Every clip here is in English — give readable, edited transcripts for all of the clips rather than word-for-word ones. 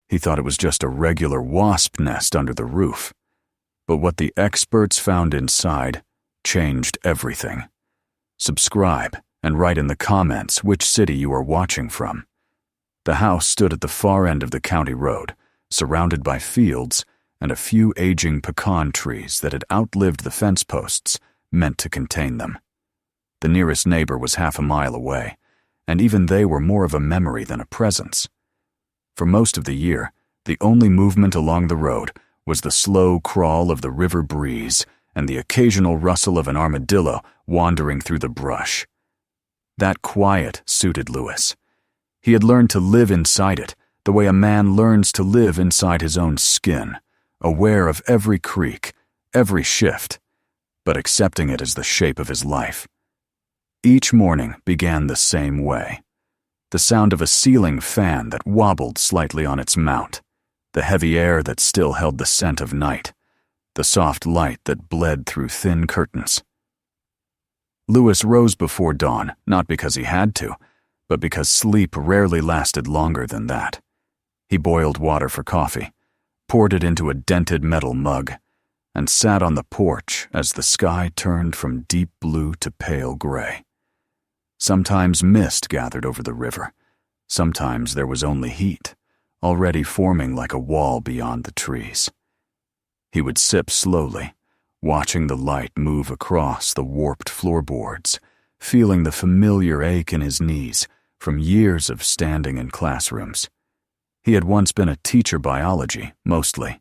He thought it was just a regular wasp nest under the roof. But what the experts found inside changed everything. Subscribe and write in the comments which city you are watching from. The house stood at the far end of the county road, surrounded by fields and a few aging pecan trees that had outlived the fence posts meant to contain them. The nearest neighbor was half a mile away, and even they were more of a memory than a presence. For most of the year, the only movement along the road was the slow crawl of the river breeze and the occasional rustle of an armadillo wandering through the brush. That quiet suited Lewis. He had learned to live inside it, the way a man learns to live inside his own skin, aware of every creak, every shift, but accepting it as the shape of his life. Each morning began the same way. The sound of a ceiling fan that wobbled slightly on its mount, the heavy air that still held the scent of night, the soft light that bled through thin curtains. Lewis rose before dawn, not because he had to, but because sleep rarely lasted longer than that. He boiled water for coffee, poured it into a dented metal mug, and sat on the porch as the sky turned from deep blue to pale gray. Sometimes mist gathered over the river. Sometimes there was only heat, already forming like a wall beyond the trees. He would sip slowly, watching the light move across the warped floorboards, feeling the familiar ache in his knees from years of standing in classrooms. He had once been a teacher biology, mostly.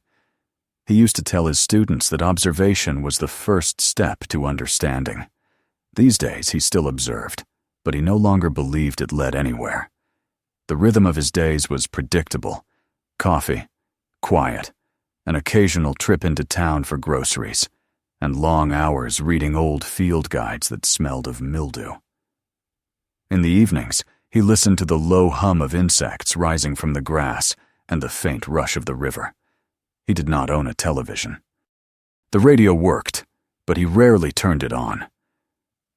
He used to tell his students that observation was the first step to understanding. These days he still observed, but he no longer believed it led anywhere. The rhythm of his days was predictable: coffee, quiet, an occasional trip into town for groceries, and long hours reading old field guides that smelled of mildew. In the evenings, he listened to the low hum of insects rising from the grass and the faint rush of the river. He did not own a television. The radio worked, but he rarely turned it on.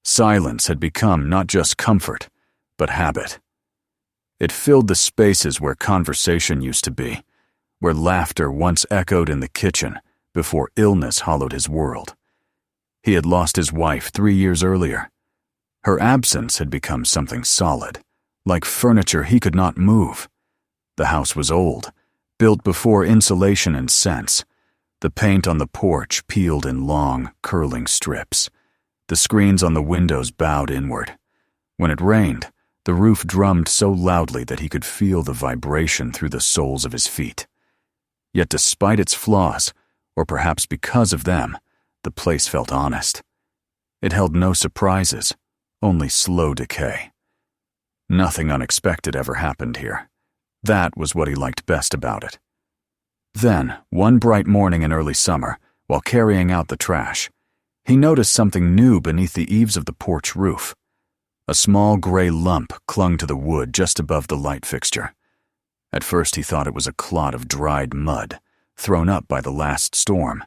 Silence had become not just comfort, but habit. It filled the spaces where conversation used to be, where laughter once echoed in the kitchen before illness hollowed his world. He had lost his wife 3 years earlier. Her absence had become something solid, like furniture he could not move. The house was old, built before insulation and scents. The paint on the porch peeled in long, curling strips. The screens on the windows bowed inward. When it rained, the roof drummed so loudly that he could feel the vibration through the soles of his feet. Yet despite its flaws, or perhaps because of them, the place felt honest. It held no surprises, only slow decay. Nothing unexpected ever happened here. That was what he liked best about it. Then, one bright morning in early summer, while carrying out the trash, he noticed something new beneath the eaves of the porch roof. A small gray lump clung to the wood just above the light fixture. At first he thought it was a clot of dried mud, thrown up by the last storm.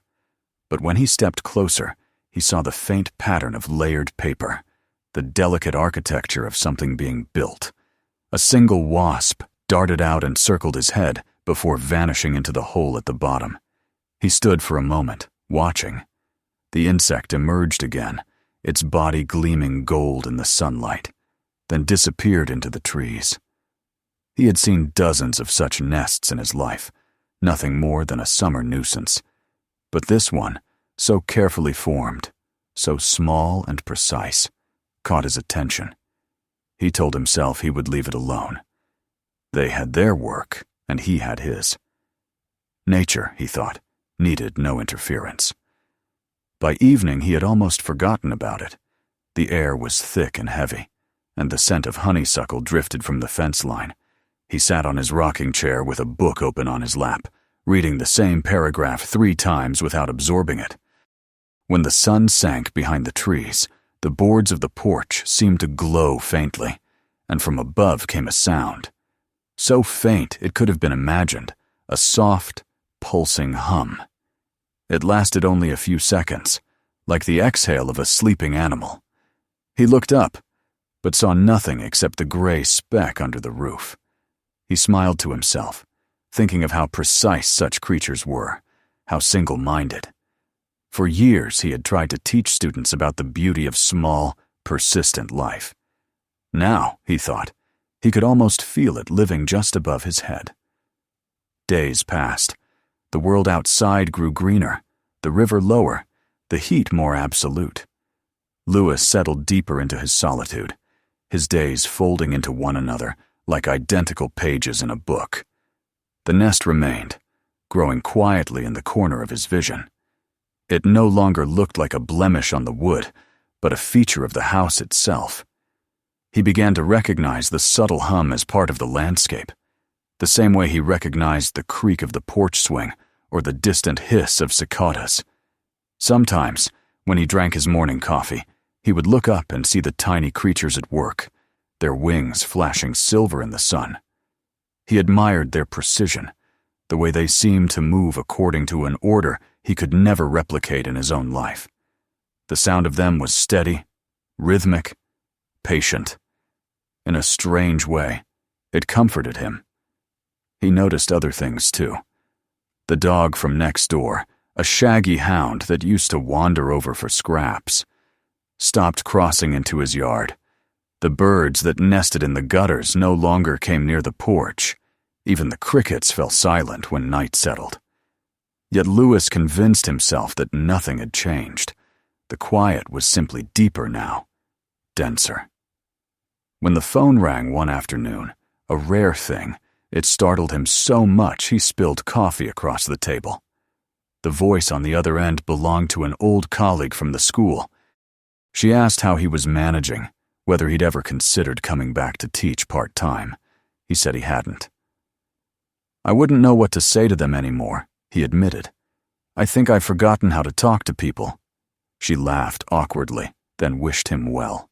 But when he stepped closer, he saw the faint pattern of layered paper, the delicate architecture of something being built. A single wasp darted out and circled his head before vanishing into the hole at the bottom. He stood for a moment, watching. The insect emerged again, its body gleaming gold in the sunlight, then disappeared into the trees. He had seen dozens of such nests in his life, nothing more than a summer nuisance. But this one, so carefully formed, so small and precise, caught his attention. He told himself he would leave it alone. They had their work, and he had his. Nature, he thought, needed no interference. By evening he had almost forgotten about it. The air was thick and heavy, and the scent of honeysuckle drifted from the fence line. He sat on his rocking chair with a book open on his lap, reading the same paragraph 3 times without absorbing it. When the sun sank behind the trees, the boards of the porch seemed to glow faintly, and from above came a sound. So faint it could have been imagined, a soft, pulsing hum. It lasted only a few seconds, like the exhale of a sleeping animal. He looked up, but saw nothing except the gray speck under the roof. He smiled to himself, thinking of how precise such creatures were, how single-minded. For years he had tried to teach students about the beauty of small, persistent life. Now, he thought, he could almost feel it living just above his head. Days passed. The world outside grew greener, the river lower, the heat more absolute. Lewis settled deeper into his solitude, his days folding into one another like identical pages in a book. The nest remained, growing quietly in the corner of his vision. It no longer looked like a blemish on the wood, but a feature of the house itself. He began to recognize the subtle hum as part of the landscape, the same way he recognized the creak of the porch swing or the distant hiss of cicadas. Sometimes, when he drank his morning coffee, he would look up and see the tiny creatures at work, their wings flashing silver in the sun. He admired their precision, the way they seemed to move according to an order he could never replicate in his own life. The sound of them was steady, rhythmic, patient. In a strange way, it comforted him. He noticed other things, too. The dog from next door, a shaggy hound that used to wander over for scraps, stopped crossing into his yard. The birds that nested in the gutters no longer came near the porch. Even the crickets fell silent when night settled. Yet Lewis convinced himself that nothing had changed. The quiet was simply deeper now, denser. When the phone rang one afternoon, a rare thing, it startled him so much he spilled coffee across the table. The voice on the other end belonged to an old colleague from the school. She asked how he was managing, whether he'd ever considered coming back to teach part-time. He said he hadn't. "I wouldn't know what to say to them anymore," he admitted. "I think I've forgotten how to talk to people." She laughed awkwardly, then wished him well.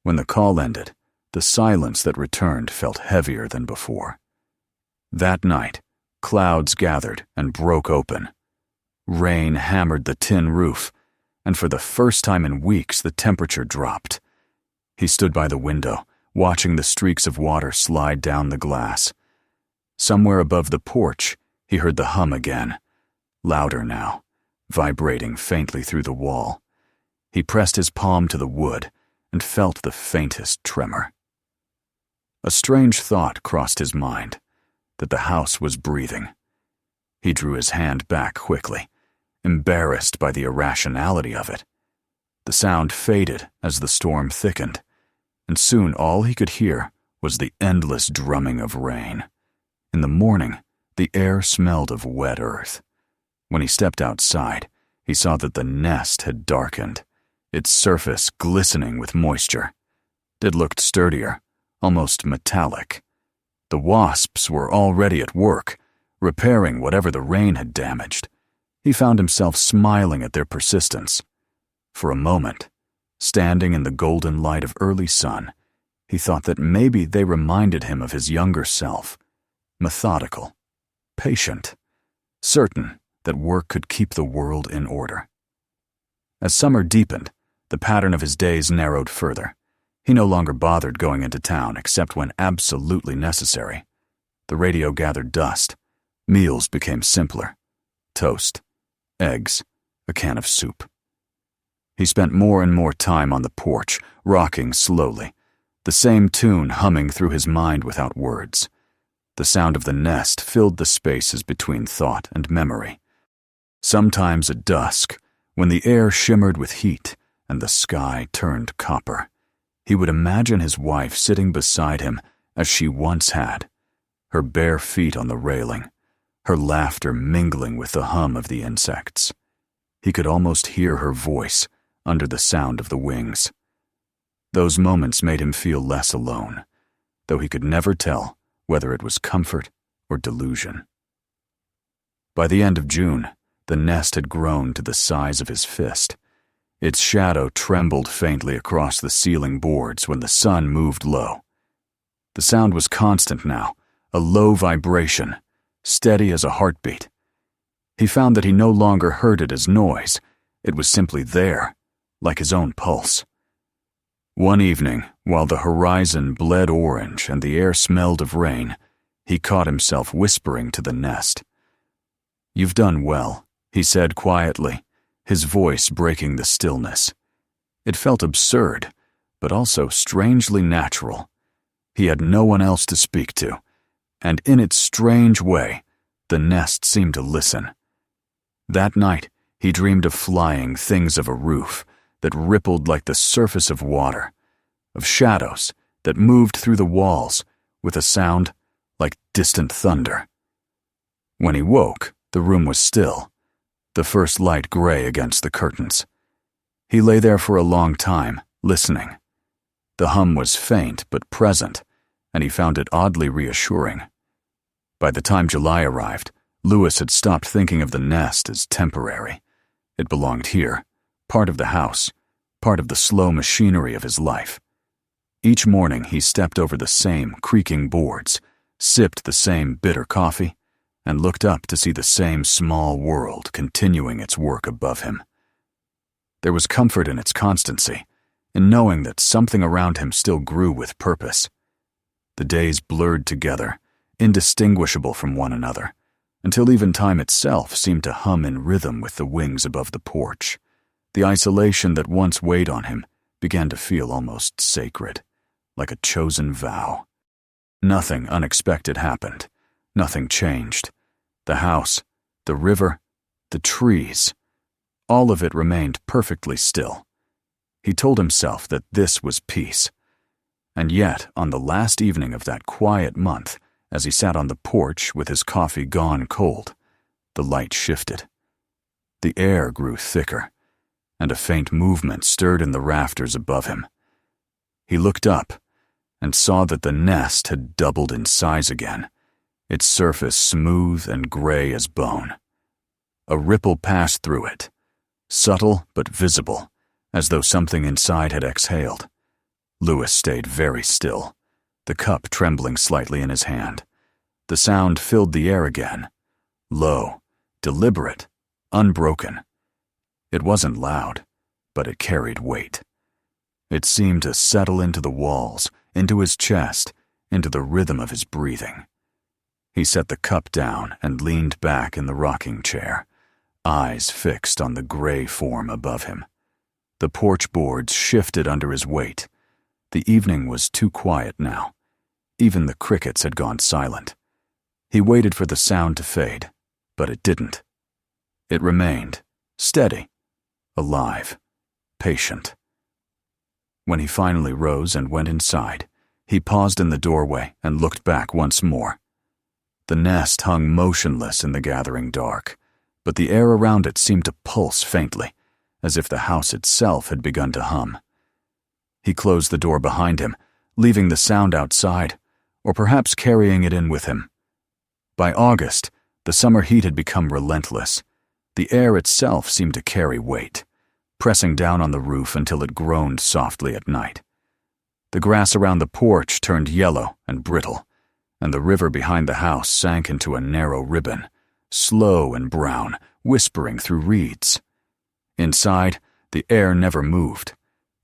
When the call ended, the silence that returned felt heavier than before. That night, clouds gathered and broke open. Rain hammered the tin roof, and for the first time in weeks the temperature dropped. He stood by the window, watching the streaks of water slide down the glass. Somewhere above the porch, he heard the hum again, louder now, vibrating faintly through the wall. He pressed his palm to the wood and felt the faintest tremor. A strange thought crossed his mind, that the house was breathing. He drew his hand back quickly, embarrassed by the irrationality of it. The sound faded as the storm thickened, and soon all he could hear was the endless drumming of rain. In the morning, the air smelled of wet earth. When he stepped outside, he saw that the nest had darkened, its surface glistening with moisture. It looked sturdier, almost metallic. The wasps were already at work, repairing whatever the rain had damaged. He found himself smiling at their persistence. For a moment, standing in the golden light of early sun, he thought that maybe they reminded him of his younger self, methodical, patient, certain that work could keep the world in order. As summer deepened, the pattern of his days narrowed further. He no longer bothered going into town except when absolutely necessary. The radio gathered dust. Meals became simpler. Toast, eggs, a can of soup. He spent more and more time on the porch, rocking slowly, the same tune humming through his mind without words. The sound of the nest filled the spaces between thought and memory. Sometimes at dusk, when the air shimmered with heat and the sky turned copper, he would imagine his wife sitting beside him as she once had, her bare feet on the railing, her laughter mingling with the hum of the insects. He could almost hear her voice under the sound of the wings. Those moments made him feel less alone, though he could never tell whether it was comfort or delusion. By the end of June, the nest had grown to the size of his fist. Its shadow trembled faintly across the ceiling boards when the sun moved low. The sound was constant now, a low vibration, steady as a heartbeat. He found that he no longer heard it as noise. It was simply there, like his own pulse. One evening, while the horizon bled orange and the air smelled of rain, he caught himself whispering to the nest. "You've done well," he said quietly, his voice breaking the stillness. It felt absurd, but also strangely natural. He had no one else to speak to, and in its strange way, the nest seemed to listen. That night, he dreamed of flying things of a roof that rippled like the surface of water, of shadows that moved through the walls with a sound like distant thunder. When he woke, the room was still, the first light gray against the curtains. He lay there for a long time, listening. The hum was faint but present, and he found it oddly reassuring. By the time July arrived, Lewis had stopped thinking of the nest as temporary. It belonged here, part of the house, part of the slow machinery of his life. Each morning he stepped over the same creaking boards, sipped the same bitter coffee, and looked up to see the same small world continuing its work above him. There was comfort in its constancy, in knowing that something around him still grew with purpose. The days blurred together, indistinguishable from one another, until even time itself seemed to hum in rhythm with the wings above the porch. The isolation that once weighed on him began to feel almost sacred, like a chosen vow. Nothing unexpected happened. Nothing changed. The house, the river, the trees, all of it remained perfectly still. He told himself that this was peace. And yet, on the last evening of that quiet month, as he sat on the porch with his coffee gone cold, the light shifted. The air grew thicker, and a faint movement stirred in the rafters above him. He looked up and saw that the nest had doubled in size again, its surface smooth and gray as bone. A ripple passed through it, subtle but visible, as though something inside had exhaled. Lewis stayed very still, the cup trembling slightly in his hand. The sound filled the air again, low, deliberate, unbroken. It wasn't loud, but it carried weight. It seemed to settle into the walls, into his chest, into the rhythm of his breathing. He set the cup down and leaned back in the rocking chair, eyes fixed on the gray form above him. The porch boards shifted under his weight. The evening was too quiet now. Even the crickets had gone silent. He waited for the sound to fade, but it didn't. It remained, steady, alive, patient. When he finally rose and went inside, he paused in the doorway and looked back once more. The nest hung motionless in the gathering dark, but the air around it seemed to pulse faintly, as if the house itself had begun to hum. He closed the door behind him, leaving the sound outside, or perhaps carrying it in with him. By August, the summer heat had become relentless. The air itself seemed to carry weight, pressing down on the roof until it groaned softly at night. The grass around the porch turned yellow and brittle, and the river behind the house sank into a narrow ribbon, slow and brown, whispering through reeds. Inside, the air never moved.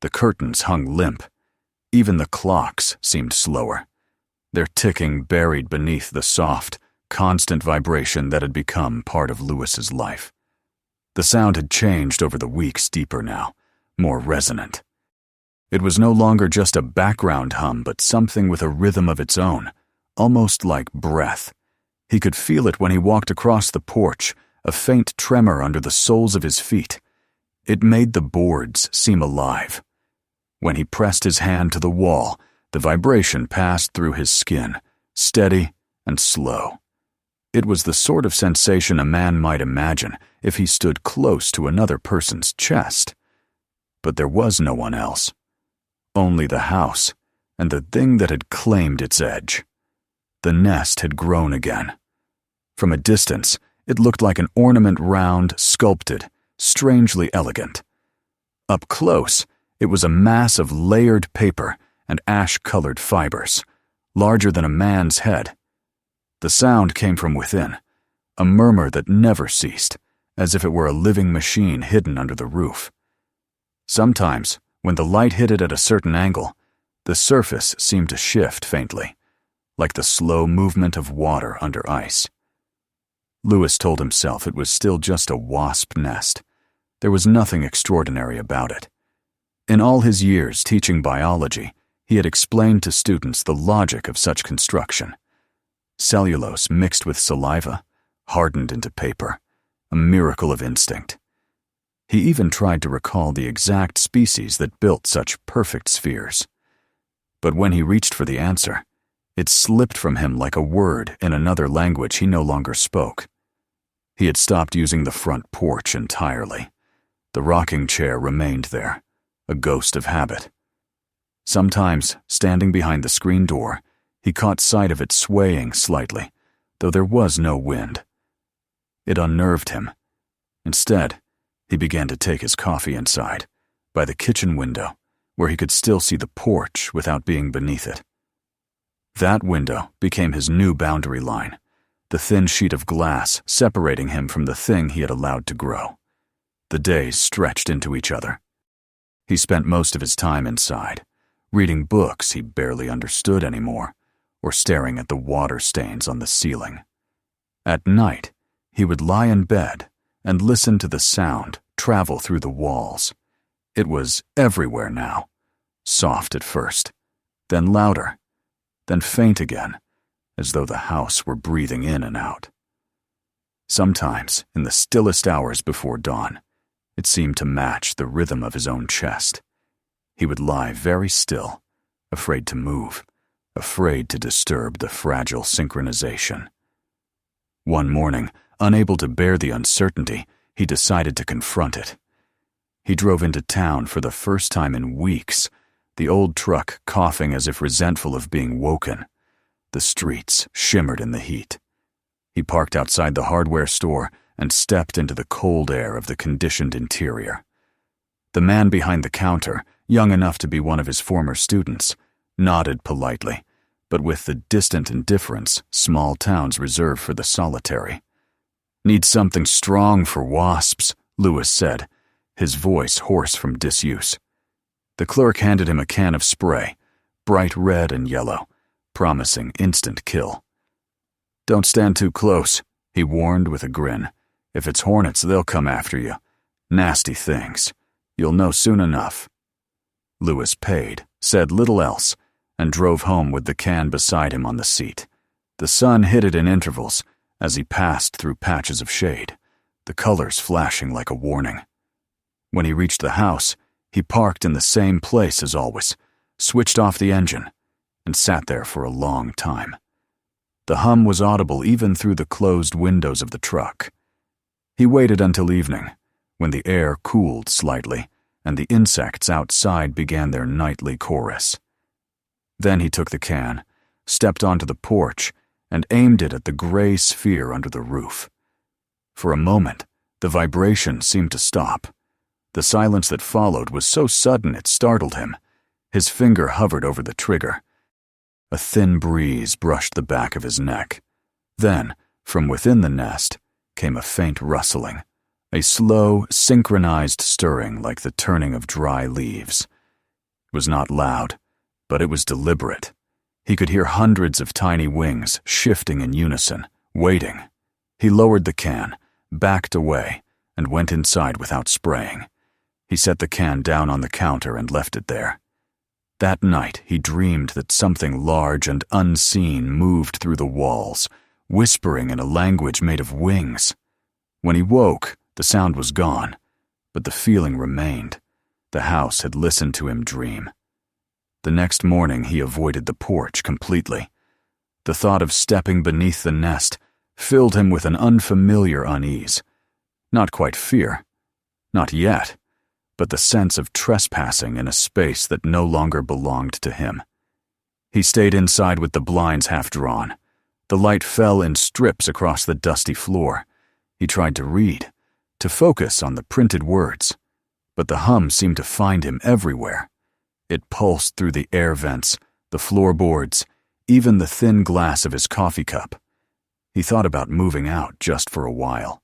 The curtains hung limp. Even the clocks seemed slower, their ticking buried beneath the soft, constant vibration that had become part of Lewis's life. The sound had changed over the weeks deeper now, more resonant. It was no longer just a background hum, but something with a rhythm of its own, almost like breath. He could feel it when he walked across the porch, a faint tremor under the soles of his feet. It made the boards seem alive. When he pressed his hand to the wall, the vibration passed through his skin, steady and slow. It was the sort of sensation a man might imagine if he stood close to another person's chest. But there was no one else. Only the house, and the thing that had claimed its edge. The nest had grown again. From a distance, it looked like an ornament round, sculpted, strangely elegant. Up close, it was a mass of layered paper and ash-colored fibers, larger than a man's head. The sound came from within, a murmur that never ceased, as if it were a living machine hidden under the roof. Sometimes, when the light hit it at a certain angle, the surface seemed to shift faintly, like the slow movement of water under ice. Lewis told himself it was still just a wasp nest. There was nothing extraordinary about it. In all his years teaching biology, he had explained to students the logic of such construction. Cellulose mixed with saliva, hardened into paper, a miracle of instinct. He even tried to recall the exact species that built such perfect spheres. But when he reached for the answer, it slipped from him like a word in another language he no longer spoke. He had stopped using the front porch entirely. The rocking chair remained there, a ghost of habit. Sometimes, standing behind the screen door, he caught sight of it swaying slightly, though there was no wind. It unnerved him. Instead, he began to take his coffee inside, by the kitchen window, where he could still see the porch without being beneath it. That window became his new boundary line, the thin sheet of glass separating him from the thing he had allowed to grow. The days stretched into each other. He spent most of his time inside, reading books he barely understood anymore, or staring at the water stains on the ceiling. At night, he would lie in bed and listen to the sound travel through the walls. It was everywhere now, soft at first, then louder, then faint again, as though the house were breathing in and out. Sometimes, in the stillest hours before dawn, it seemed to match the rhythm of his own chest. He would lie very still, afraid to move, afraid to disturb the fragile synchronization. One morning, unable to bear the uncertainty, he decided to confront it. He drove into town for the first time in weeks, the old truck coughing as if resentful of being woken. The streets shimmered in the heat. He parked outside the hardware store and stepped into the cold air of the conditioned interior. The man behind the counter, young enough to be one of his former students, nodded politely, but with the distant indifference small towns reserve for the solitary. "Need something strong for wasps," Lewis said, his voice hoarse from disuse. The clerk handed him a can of spray, bright red and yellow, promising instant kill. "Don't stand too close," he warned with a grin. "If it's hornets, they'll come after you. Nasty things. You'll know soon enough." Lewis paid, said little else, and drove home with the can beside him on the seat. The sun hit it in intervals as he passed through patches of shade, the colors flashing like a warning. When he reached the house, he parked in the same place as always, switched off the engine, and sat there for a long time. The hum was audible even through the closed windows of the truck. He waited until evening, when the air cooled slightly and the insects outside began their nightly chorus. Then he took the can, stepped onto the porch, and aimed it at the gray sphere under the roof. For a moment, the vibration seemed to stop. The silence that followed was so sudden it startled him. His finger hovered over the trigger. A thin breeze brushed the back of his neck. Then, from within the nest, came a faint rustling, a slow, synchronized stirring like the turning of dry leaves. It was not loud, but it was deliberate. He could hear hundreds of tiny wings shifting in unison, waiting. He lowered the can, backed away, and went inside without spraying. He set the can down on the counter and left it there. That night, he dreamed that something large and unseen moved through the walls, whispering in a language made of wings. When he woke, the sound was gone, but the feeling remained. The house had listened to him dream. The next morning, he avoided the porch completely. The thought of stepping beneath the nest filled him with an unfamiliar unease. Not quite fear. Not yet. But the sense of trespassing in a space that no longer belonged to him. He stayed inside with the blinds half drawn. The light fell in strips across the dusty floor. He tried to read, to focus on the printed words, but the hum seemed to find him everywhere. It pulsed through the air vents, the floorboards, even the thin glass of his coffee cup. He thought about moving out just for a while.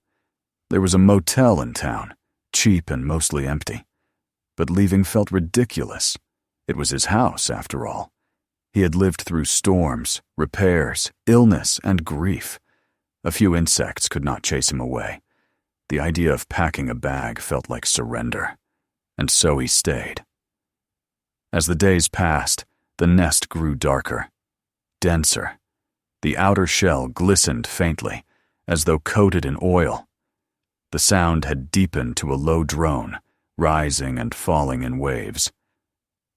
There was a motel in town, cheap and mostly empty. But leaving felt ridiculous. It was his house, after all. He had lived through storms, repairs, illness, and grief. A few insects could not chase him away. The idea of packing a bag felt like surrender, and so he stayed. As the days passed, the nest grew darker, denser. The outer shell glistened faintly, as though coated in oil. The sound had deepened to a low drone, rising and falling in waves.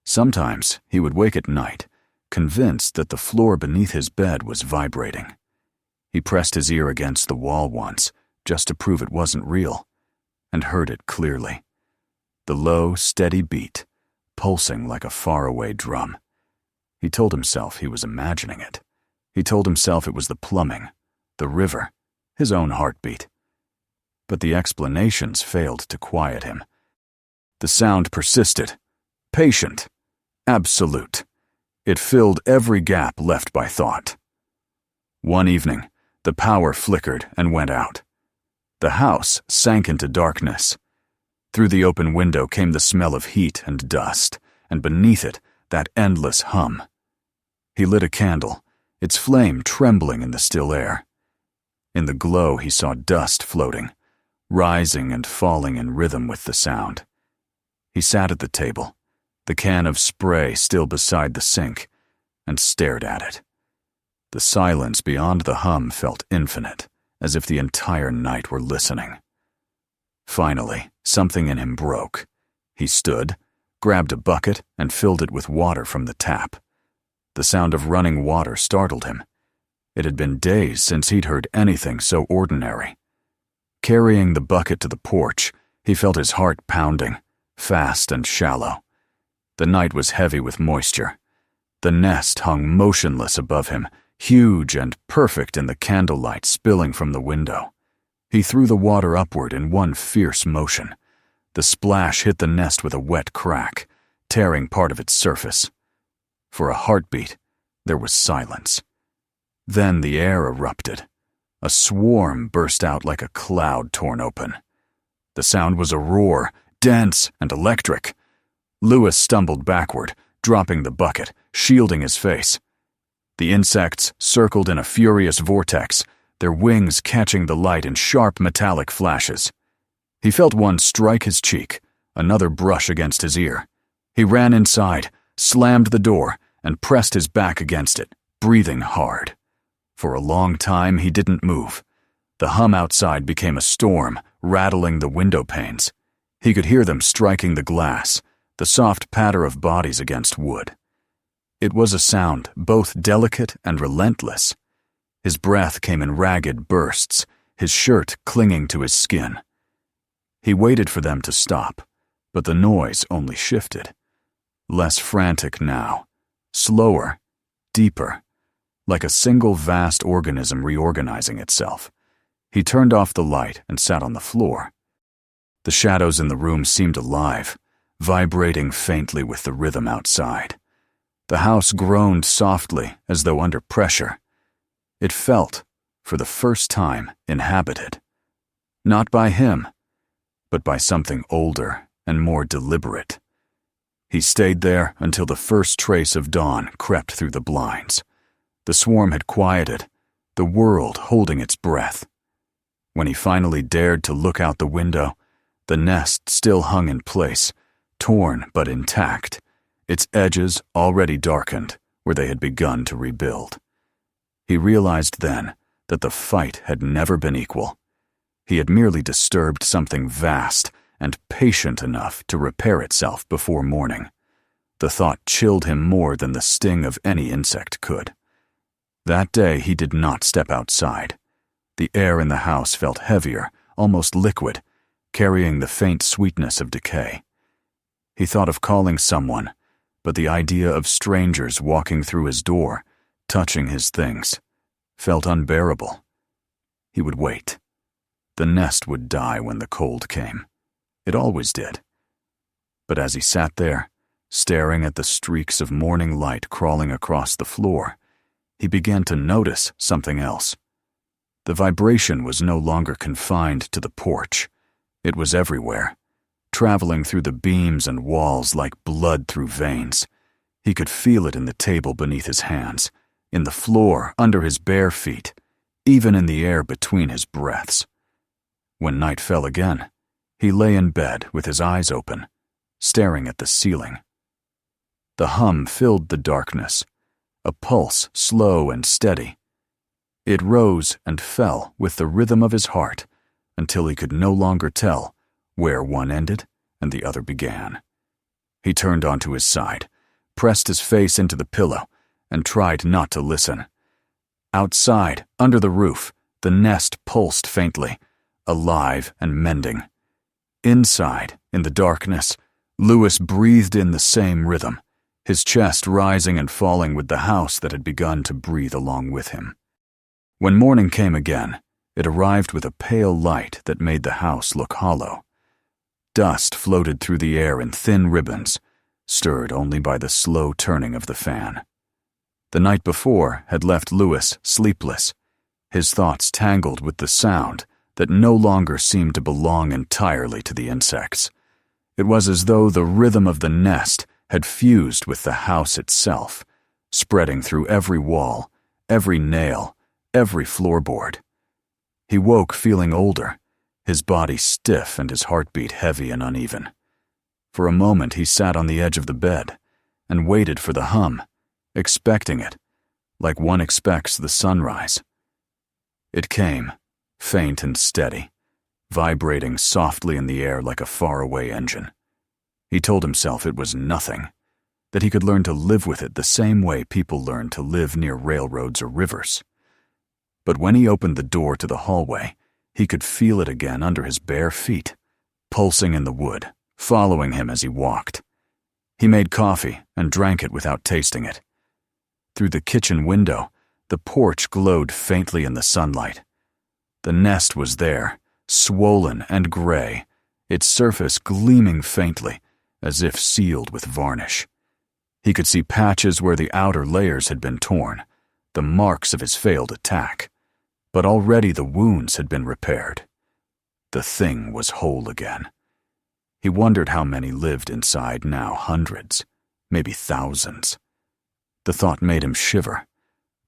Sometimes he would wake at night, convinced that the floor beneath his bed was vibrating. He pressed his ear against the wall once, just to prove it wasn't real, and heard it clearly. The low, steady beat, pulsing like a faraway drum. He told himself he was imagining it. He told himself it was the plumbing, the river, his own heartbeat. But the explanations failed to quiet him. The sound persisted, patient, absolute. It filled every gap left by thought. One evening, the power flickered and went out. The house sank into darkness. Through the open window came the smell of heat and dust, and beneath it, that endless hum. He lit a candle, its flame trembling in the still air. In the glow, he saw dust floating, rising and falling in rhythm with the sound. He sat at the table, the can of spray still beside the sink, and stared at it. The silence beyond the hum felt infinite, as if the entire night were listening. Finally, something in him broke. He stood, grabbed a bucket, and filled it with water from the tap. The sound of running water startled him. It had been days since he'd heard anything so ordinary. Carrying the bucket to the porch, he felt his heart pounding, fast and shallow. The night was heavy with moisture. The nest hung motionless above him, huge and perfect in the candlelight spilling from the window. He threw the water upward in one fierce motion. The splash hit the nest with a wet crack, tearing part of its surface. For a heartbeat, there was silence. Then the air erupted. A swarm burst out like a cloud torn open. The sound was a roar, dense and electric. Lewis stumbled backward, dropping the bucket, shielding his face. The insects circled in a furious vortex, their wings catching the light in sharp metallic flashes. He felt one strike his cheek, another brush against his ear. He ran inside, slammed the door, and pressed his back against it, breathing hard. For a long time he didn't move. The hum outside became a storm, rattling the window panes. He could hear them striking the glass, the soft patter of bodies against wood. It was a sound both delicate and relentless. His breath came in ragged bursts, his shirt clinging to his skin. He waited for them to stop, but the noise only shifted. Less frantic now, slower, deeper, like a single vast organism reorganizing itself. He turned off the light and sat on the floor. The shadows in the room seemed alive, vibrating faintly with the rhythm outside. The house groaned softly as though under pressure. It felt, for the first time, inhabited. Not by him, but by something older and more deliberate. He stayed there until the first trace of dawn crept through the blinds. The swarm had quieted, the world holding its breath. When he finally dared to look out the window, the nest still hung in place, torn but intact, its edges already darkened where they had begun to rebuild. He realized then that the fight had never been equal. He had merely disturbed something vast and patient enough to repair itself before morning. The thought chilled him more than the sting of any insect could. That day he did not step outside. The air in the house felt heavier, almost liquid, carrying the faint sweetness of decay. He thought of calling someone, but the idea of strangers walking through his door, touching his things, felt unbearable. He would wait. The nest would die when the cold came. It always did. But as he sat there, staring at the streaks of morning light crawling across the floor, he began to notice something else. The vibration was no longer confined to the porch. It was everywhere, traveling through the beams and walls like blood through veins. He could feel it in the table beneath his hands, in the floor under his bare feet, even in the air between his breaths. When night fell again, he lay in bed with his eyes open, staring at the ceiling. The hum filled the darkness, a pulse slow and steady. It rose and fell with the rhythm of his heart until he could no longer tell where one ended and the other began. He turned onto his side, pressed his face into the pillow, and tried not to listen. Outside, under the roof, the nest pulsed faintly, alive and mending. Inside, in the darkness, Lewis breathed in the same rhythm, his chest rising and falling with the house that had begun to breathe along with him. When morning came again, it arrived with a pale light that made the house look hollow. Dust floated through the air in thin ribbons, stirred only by the slow turning of the fan. The night before had left Lewis sleepless, his thoughts tangled with the sound that no longer seemed to belong entirely to the insects. It was as though the rhythm of the nest had fused with the house itself, spreading through every wall, every nail, every floorboard. He woke feeling older, his body stiff and his heartbeat heavy and uneven. For a moment he sat on the edge of the bed and waited for the hum, expecting it, like one expects the sunrise. It came, faint and steady, vibrating softly in the air like a faraway engine. He told himself it was nothing, that he could learn to live with it the same way people learn to live near railroads or rivers. But when he opened the door to the hallway, he could feel it again under his bare feet, pulsing in the wood, following him as he walked. He made coffee and drank it without tasting it. Through the kitchen window, the porch glowed faintly in the sunlight. The nest was there, swollen and gray, its surface gleaming faintly, as if sealed with varnish. He could see patches where the outer layers had been torn, the marks of his failed attack. But already the wounds had been repaired. The thing was whole again. He wondered how many lived inside now, hundreds, maybe thousands. The thought made him shiver.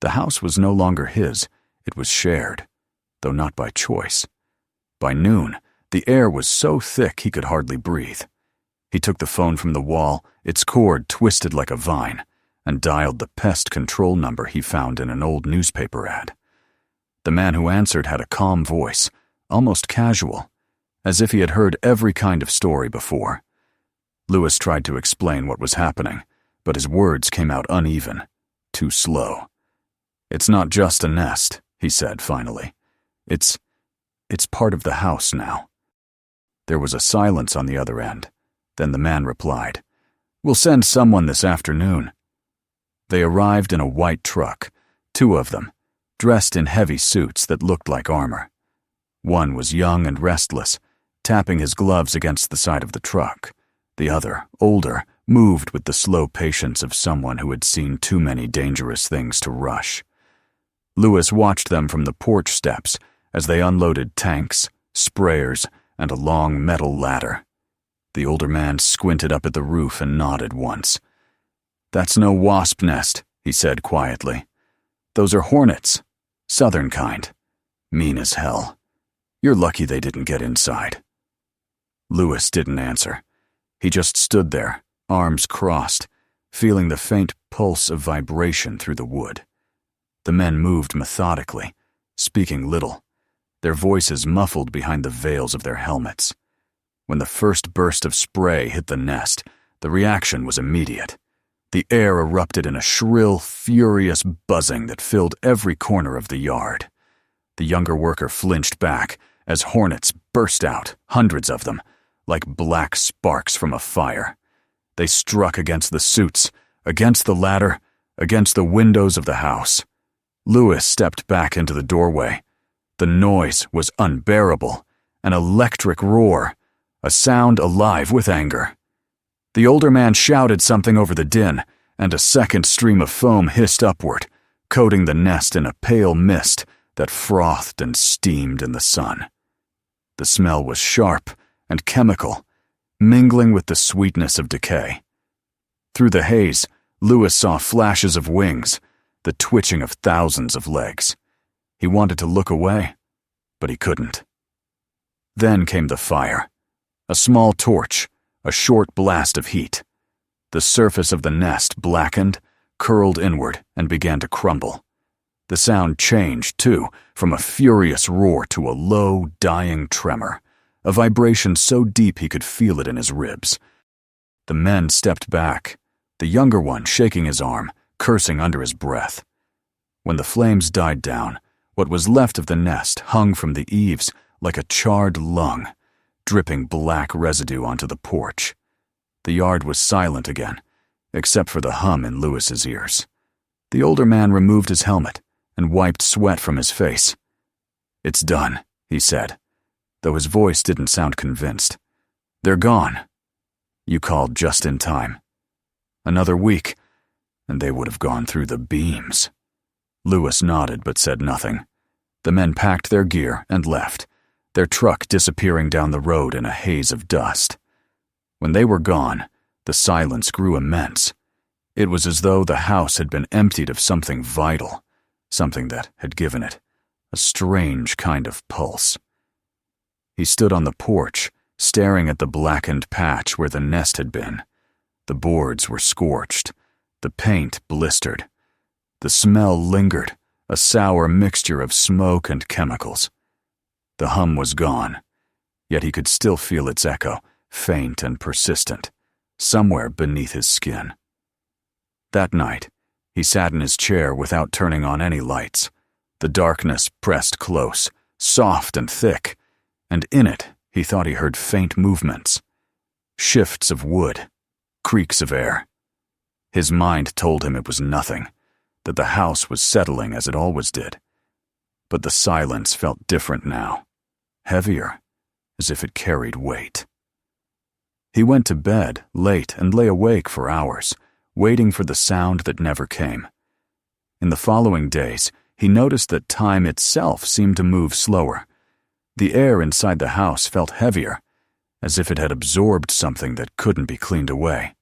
The house was no longer his, it was shared, though not by choice. By noon, the air was so thick he could hardly breathe. He took the phone from the wall, its cord twisted like a vine, and dialed the pest control number he found in an old newspaper ad. The man who answered had a calm voice, almost casual, as if he had heard every kind of story before. Lewis tried to explain what was happening, but his words came out uneven, too slow. "It's not just a nest," he said finally. It's part of the house now." There was a silence on the other end. Then the man replied, "We'll send someone this afternoon." They arrived in a white truck, two of them, dressed in heavy suits that looked like armor. One was young and restless, tapping his gloves against the side of the truck. The other, older, moved with the slow patience of someone who had seen too many dangerous things to rush. Lewis watched them from the porch steps as they unloaded tanks, sprayers, and a long metal ladder. The older man squinted up at the roof and nodded once. "That's no wasp nest," he said quietly. "Those are hornets, southern kind. Mean as hell. You're lucky they didn't get inside." Lewis didn't answer. He just stood there, arms crossed, feeling the faint pulse of vibration through the wood. The men moved methodically, speaking little, their voices muffled behind the veils of their helmets. When the first burst of spray hit the nest, the reaction was immediate. The air erupted in a shrill, furious buzzing that filled every corner of the yard. The younger worker flinched back as hornets burst out, hundreds of them, like black sparks from a fire. They struck against the suits, against the ladder, against the windows of the house. Lewis stepped back into the doorway. The noise was unbearable, an electric roar, a sound alive with anger. The older man shouted something over the din, and a second stream of foam hissed upward, coating the nest in a pale mist that frothed and steamed in the sun. The smell was sharp and chemical, mingling with the sweetness of decay. Through the haze, Lewis saw flashes of wings, the twitching of thousands of legs. He wanted to look away, but he couldn't. Then came the fire. A small torch, a short blast of heat. The surface of the nest blackened, curled inward, and began to crumble. The sound changed, too, from a furious roar to a low, dying tremor, a vibration so deep he could feel it in his ribs. The men stepped back, the younger one shaking his arm, cursing under his breath. When the flames died down, what was left of the nest hung from the eaves like a charred lung, dripping black residue onto the porch. The yard was silent again, except for the hum in Lewis's ears. The older man removed his helmet and wiped sweat from his face. "It's done," he said, though his voice didn't sound convinced. "They're gone. You called just in time. Another week, and they would have gone through the beams." Lewis nodded but said nothing. The men packed their gear and left, their truck disappearing down the road in a haze of dust. When they were gone, the silence grew immense. It was as though the house had been emptied of something vital, something that had given it a strange kind of pulse. He stood on the porch, staring at the blackened patch where the nest had been. The boards were scorched, the paint blistered. The smell lingered, a sour mixture of smoke and chemicals. The hum was gone, yet he could still feel its echo, faint and persistent, somewhere beneath his skin. That night, he sat in his chair without turning on any lights. The darkness pressed close, soft and thick, and in it he thought he heard faint movements, shifts of wood, creaks of air. His mind told him it was nothing, that the house was settling as it always did. But the silence felt different now, heavier, as if it carried weight. He went to bed late and lay awake for hours, waiting for the sound that never came. In the following days, he noticed that time itself seemed to move slower. The air inside the house felt heavier, as if it had absorbed something that couldn't be cleaned away.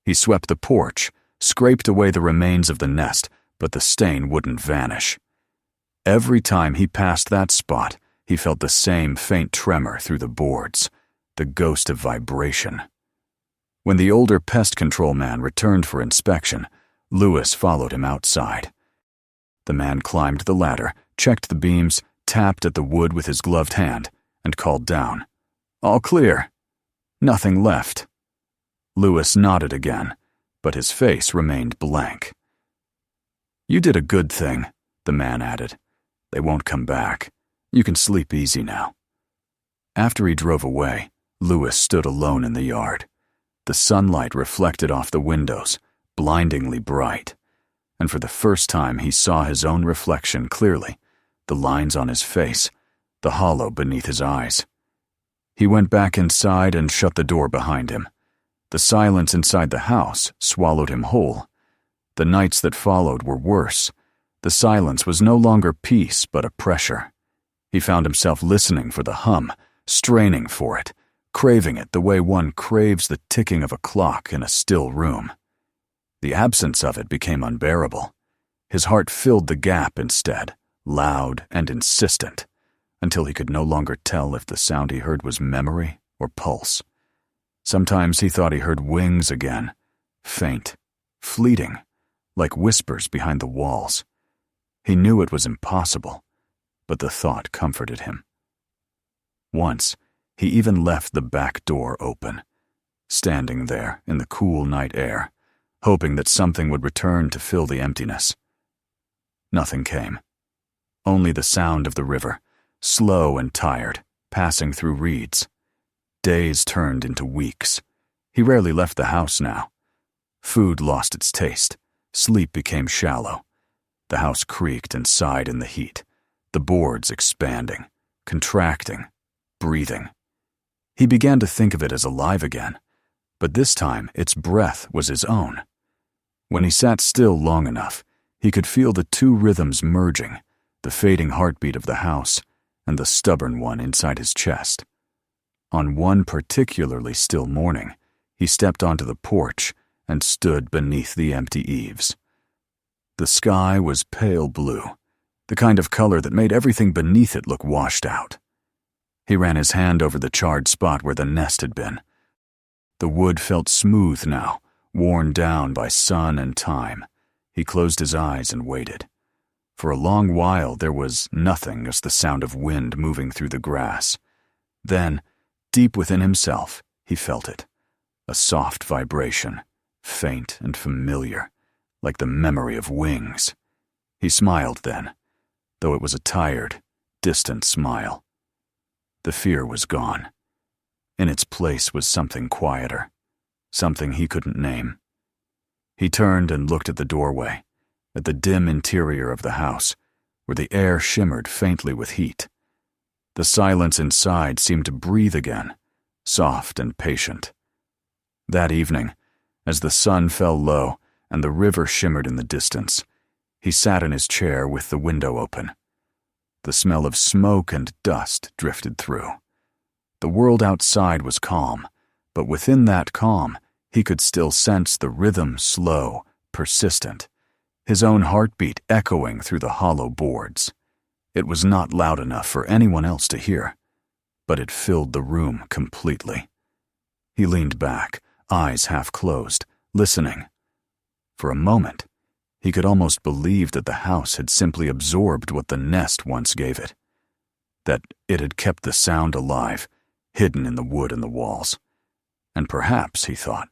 He swept the porch, scraped away the remains of the nest, but the stain wouldn't vanish. Every time he passed that spot, he felt the same faint tremor through the boards, the ghost of vibration. When the older pest control man returned for inspection, Lewis followed him outside. The man climbed the ladder, checked the beams, tapped at the wood with his gloved hand, and called down. "All clear." Nothing left. Lewis nodded again, but his face remained blank. "You did a good thing," the man added. "They won't come back. You can sleep easy now." After he drove away, Lewis stood alone in the yard. The sunlight reflected off the windows, blindingly bright, and for the first time he saw his own reflection clearly, the lines on his face, the hollow beneath his eyes. He went back inside and shut the door behind him. The silence inside the house swallowed him whole. The nights that followed were worse. The silence was no longer peace but a pressure. He found himself listening for the hum, straining for it, craving it the way one craves the ticking of a clock in a still room. The absence of it became unbearable. His heart filled the gap instead, loud and insistent, until he could no longer tell if the sound he heard was memory or pulse. Sometimes he thought he heard wings again, faint, fleeting, like whispers behind the walls. He knew it was impossible, but the thought comforted him. Once, he even left the back door open, standing there in the cool night air, hoping that something would return to fill the emptiness. Nothing came. Only the sound of the river, slow and tired, passing through reeds. Days turned into weeks. He rarely left the house now. Food lost its taste. Sleep became shallow. The house creaked and sighed in the heat, the boards expanding, contracting, breathing. He began to think of it as alive again, but this time its breath was his own. When he sat still long enough, he could feel the two rhythms merging, the fading heartbeat of the house and the stubborn one inside his chest. On one particularly still morning, he stepped onto the porch and stood beneath the empty eaves. The sky was pale blue, the kind of color that made everything beneath it look washed out. He ran his hand over the charred spot where the nest had been. The wood felt smooth now, worn down by sun and time. He closed his eyes and waited. For a long while there was nothing as the sound of wind moving through the grass. Then, deep within himself, he felt it. A soft vibration, faint and familiar, like the memory of wings. He smiled then, though it was a tired, distant smile. The fear was gone. In its place was something quieter, something he couldn't name. He turned and looked at the doorway, at the dim interior of the house, where the air shimmered faintly with heat. The silence inside seemed to breathe again, soft and patient. That evening, as the sun fell low and the river shimmered in the distance, he sat in his chair with the window open. The smell of smoke and dust drifted through. The world outside was calm, but within that calm, he could still sense the rhythm slow, persistent, his own heartbeat echoing through the hollow boards. It was not loud enough for anyone else to hear, but it filled the room completely. He leaned back, eyes half closed, listening. For a moment, he could almost believe that the house had simply absorbed what the nest once gave it, that it had kept the sound alive, hidden in the wood and the walls. And perhaps, he thought,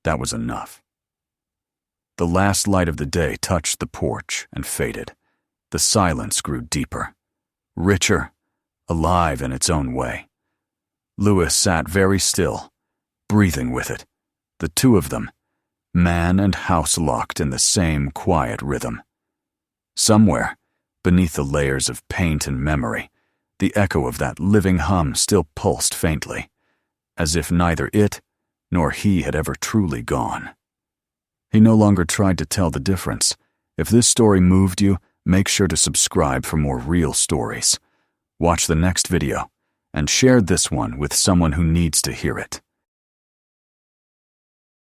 that was enough. The last light of the day touched the porch and faded. The silence grew deeper, richer, alive in its own way. Lewis sat very still, breathing with it, the two of them, man and house locked in the same quiet rhythm. Somewhere, beneath the layers of paint and memory, the echo of that living hum still pulsed faintly, as if neither it nor he had ever truly gone. He no longer tried to tell the difference. If this story moved you, make sure to subscribe for more real stories. Watch the next video, and share this one with someone who needs to hear it.